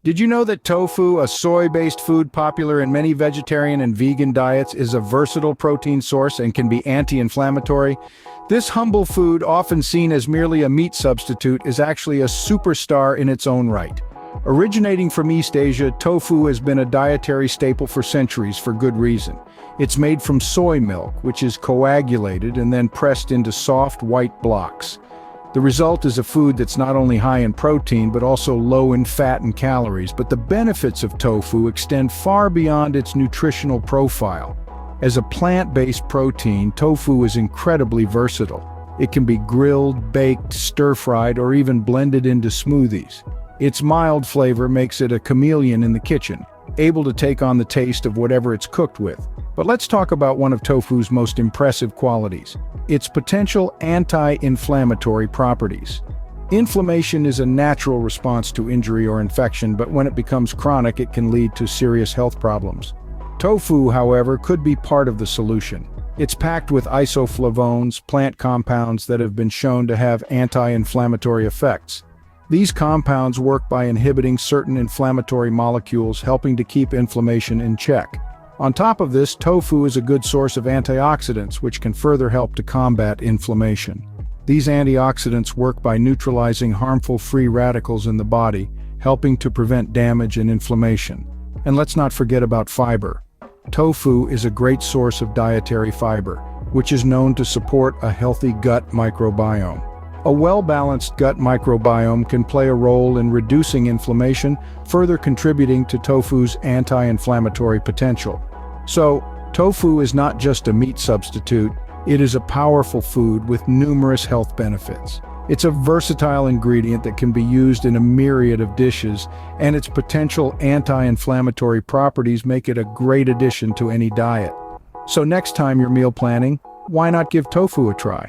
Did you know that tofu, a soy-based food popular in many vegetarian and vegan diets, is a versatile protein source and can be anti-inflammatory? This humble food, often seen as merely a meat substitute, is actually a superstar in its own right. Originating from East Asia, tofu has been a dietary staple for centuries for good reason. It's made from soy milk, which is coagulated and then pressed into soft, white blocks. The result is a food that's not only high in protein but also low in fat and calories. But the benefits of tofu extend far beyond its nutritional profile. As a plant-based protein, tofu is incredibly versatile. It can be grilled, baked, stir-fried, or even blended into smoothies. Its mild flavor makes it a chameleon in the kitchen, able to take on the taste of whatever it's cooked with. But let's talk about one of tofu's most impressive qualities: its potential anti-inflammatory properties. Inflammation is a natural response to injury or infection, but when it becomes chronic, it can lead to serious health problems. Tofu, however, could be part of the solution. It's packed with isoflavones, plant compounds that have been shown to have anti-inflammatory effects. These compounds work by inhibiting certain inflammatory molecules, helping to keep inflammation in check. On top of this, tofu is a good source of antioxidants, which can further help to combat inflammation. These antioxidants work by neutralizing harmful free radicals in the body, helping to prevent damage and inflammation. And let's not forget about fiber. Tofu is a great source of dietary fiber, which is known to support a healthy gut microbiome. A well-balanced gut microbiome can play a role in reducing inflammation, further contributing to tofu's anti-inflammatory potential. So, tofu is not just a meat substitute, it is a powerful food with numerous health benefits. It's a versatile ingredient that can be used in a myriad of dishes, and its potential anti-inflammatory properties make it a great addition to any diet. So next time you're meal planning, why not give tofu a try?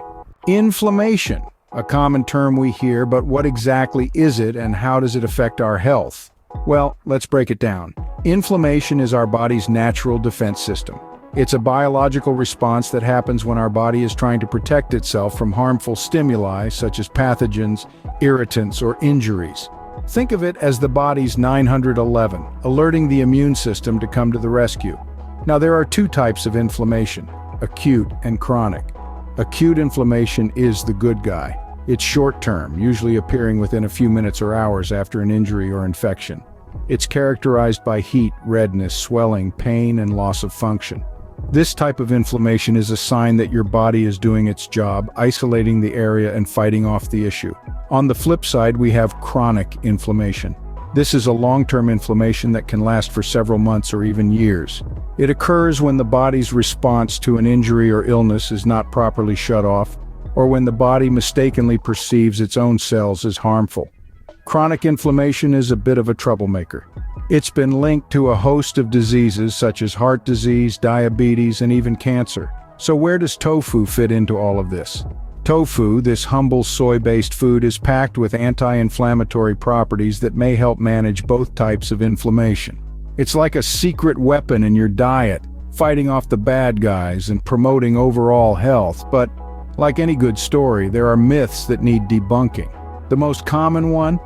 Inflammation. A common term we hear, but what exactly is it and how does it affect our health? Well, let's break it down. Inflammation is our body's natural defense system. It's a biological response that happens when our body is trying to protect itself from harmful stimuli such as pathogens, irritants, or injuries. Think of it as the body's 911, alerting the immune system to come to the rescue. Now, there are two types of inflammation: acute and chronic. Acute inflammation is the good guy. It's short-term, usually appearing within a few minutes or hours after an injury or infection. It's characterized by heat, redness, swelling, pain, and loss of function. This type of inflammation is a sign that your body is doing its job, isolating the area and fighting off the issue. On the flip side, we have chronic inflammation. This is a long-term inflammation that can last for several months or even years. It occurs when the body's response to an injury or illness is not properly shut off, or when the body mistakenly perceives its own cells as harmful. Chronic inflammation is a bit of a troublemaker. It's been linked to a host of diseases such as heart disease, diabetes, and even cancer. So where does tofu fit into all of this? Tofu, this humble soy-based food, is packed with anti-inflammatory properties that may help manage both types of inflammation. It's like a secret weapon in your diet, fighting off the bad guys and promoting overall health. But like any good story, there are myths that need debunking. The most common one?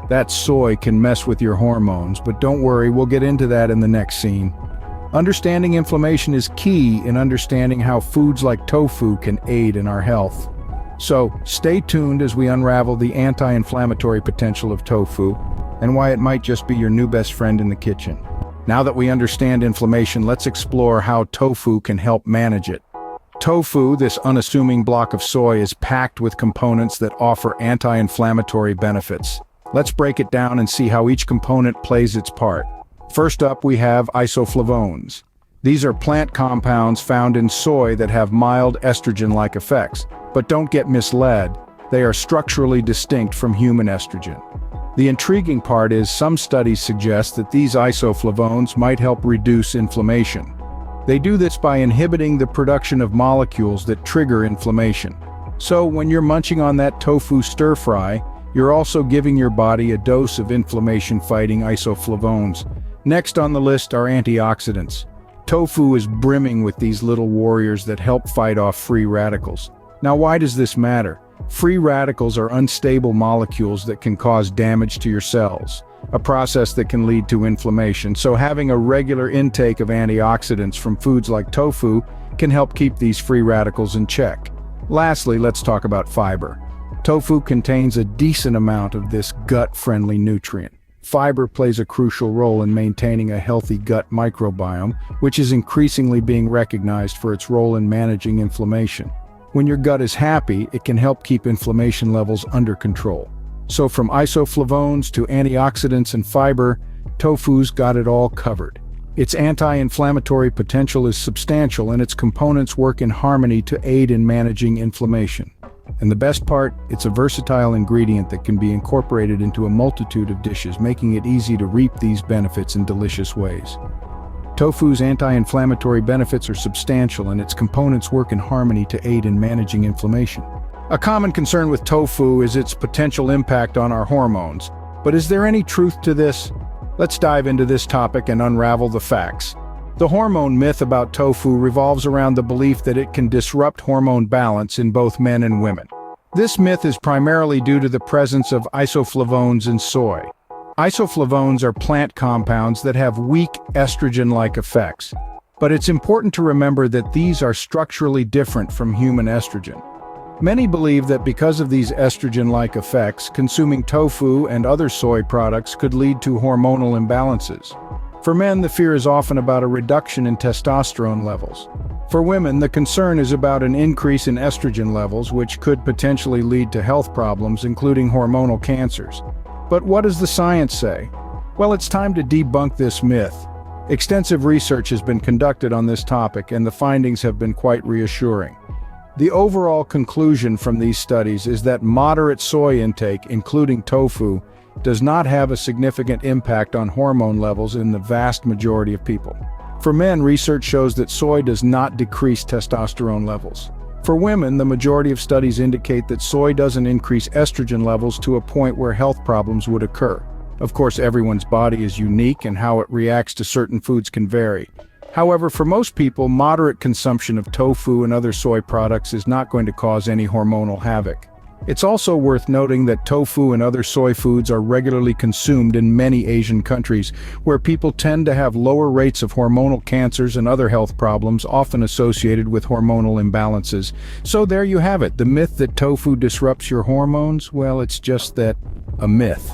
That soy can mess with your hormones, but don't worry, we'll get into that in the next scene. Understanding inflammation is key in understanding how foods like tofu can aid in our health. So, stay tuned as we unravel the anti-inflammatory potential of tofu and why it might just be your new best friend in the kitchen. Now that we understand inflammation, let's explore how tofu can help manage it. Tofu, this unassuming block of soy, is packed with components that offer anti-inflammatory benefits. Let's break it down and see how each component plays its part. First up, we have isoflavones. These are plant compounds found in soy that have mild estrogen-like effects. But don't get misled, they are structurally distinct from human estrogen. The intriguing part is some studies suggest that these isoflavones might help reduce inflammation. They do this by inhibiting the production of molecules that trigger inflammation. So when you're munching on that tofu stir-fry, you're also giving your body a dose of inflammation-fighting isoflavones. Next on the list are antioxidants. Tofu is brimming with these little warriors that help fight off free radicals. Now, why does this matter? Free radicals are unstable molecules that can cause damage to your cells. a process that can lead to inflammation. So having a regular intake of antioxidants from foods like tofu can help keep these free radicals in check. Lastly, let's talk about fiber. Tofu contains a decent amount of this gut-friendly nutrient. Fiber plays a crucial role in maintaining a healthy gut microbiome, which is increasingly being recognized for its role in managing inflammation. When your gut is happy, it can help keep inflammation levels under control. So from isoflavones to antioxidants and fiber, tofu's got it all covered. Its anti-inflammatory potential is substantial, and its components work in harmony to aid in managing inflammation. And the best part, it's a versatile ingredient that can be incorporated into a multitude of dishes, making it easy to reap these benefits in delicious ways. Tofu's anti-inflammatory benefits are substantial, and its components work in harmony to aid in managing inflammation. A common concern with tofu is its potential impact on our hormones. But is there any truth to this? Let's dive into this topic and unravel the facts. The hormone myth about tofu revolves around the belief that it can disrupt hormone balance in both men and women. This myth is primarily due to the presence of isoflavones in soy. Isoflavones are plant compounds that have weak estrogen-like effects. But it's important to remember that these are structurally different from human estrogen. Many believe that because of these estrogen-like effects, consuming tofu and other soy products could lead to hormonal imbalances. For men, the fear is often about a reduction in testosterone levels. For women, the concern is about an increase in estrogen levels, which could potentially lead to health problems, including hormonal cancers. But what does the science say? Well, it's time to debunk this myth. Extensive research has been conducted on this topic, and the findings have been quite reassuring. The overall conclusion from these studies is that moderate soy intake, including tofu, does not have a significant impact on hormone levels in the vast majority of people. For men, research shows that soy does not decrease testosterone levels. For women, the majority of studies indicate that soy doesn't increase estrogen levels to a point where health problems would occur. Of course, everyone's body is unique, and how it reacts to certain foods can vary. However, for most people, moderate consumption of tofu and other soy products is not going to cause any hormonal havoc. It's also worth noting that tofu and other soy foods are regularly consumed in many Asian countries, where people tend to have lower rates of hormonal cancers and other health problems often associated with hormonal imbalances. So there you have it, the myth that tofu disrupts your hormones. Well, it's just that, a myth.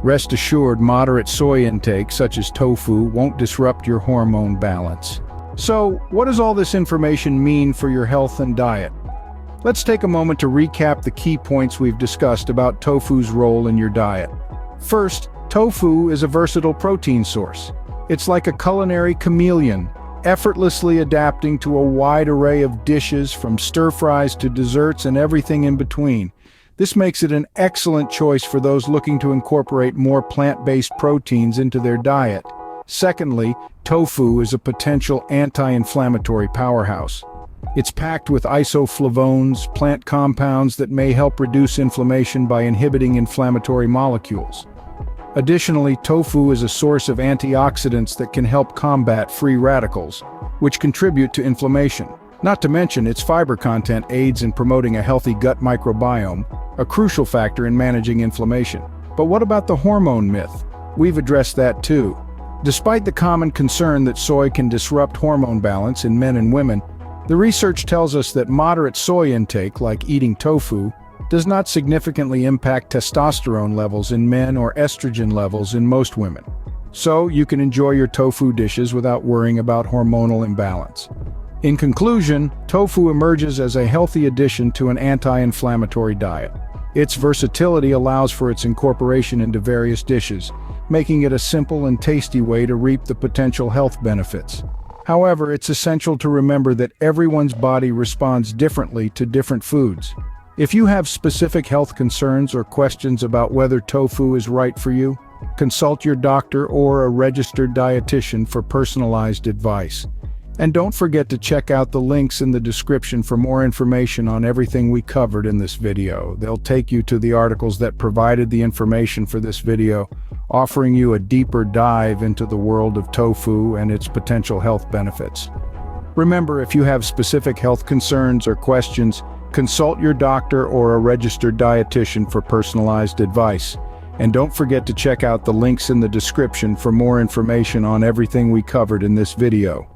Rest assured, moderate soy intake, such as tofu, won't disrupt your hormone balance. So, what does all this information mean for your health and diet? Let's take a moment to recap the key points we've discussed about tofu's role in your diet. First, tofu is a versatile protein source. It's like a culinary chameleon, effortlessly adapting to a wide array of dishes, from stir-fries to desserts and everything in between. This makes it an excellent choice for those looking to incorporate more plant-based proteins into their diet. Secondly, tofu is a potential anti-inflammatory powerhouse. It's packed with isoflavones, plant compounds that may help reduce inflammation by inhibiting inflammatory molecules. Additionally, tofu is a source of antioxidants that can help combat free radicals, which contribute to inflammation. Not to mention, its fiber content aids in promoting a healthy gut microbiome, a crucial factor in managing inflammation. But what about the hormone myth? We've addressed that too. Despite the common concern that soy can disrupt hormone balance in men and women, the research tells us that moderate soy intake, like eating tofu, does not significantly impact testosterone levels in men or estrogen levels in most women. So you can enjoy your tofu dishes without worrying about hormonal imbalance. In conclusion, tofu emerges as a healthy addition to an anti-inflammatory diet. Its versatility allows for its incorporation into various dishes, making it a simple and tasty way to reap the potential health benefits. However, it's essential to remember that everyone's body responds differently to different foods. If you have specific health concerns or questions about whether tofu is right for you, consult your doctor or a registered dietitian for personalized advice. And don't forget to check out the links in the description for more information on everything we covered in this video. They'll take you to the articles that provided the information for this video, offering you a deeper dive into the world of tofu and its potential health benefits. Remember, if you have specific health concerns or questions, consult your doctor or a registered dietitian for personalized advice. And don't forget to check out the links in the description for more information on everything we covered in this video.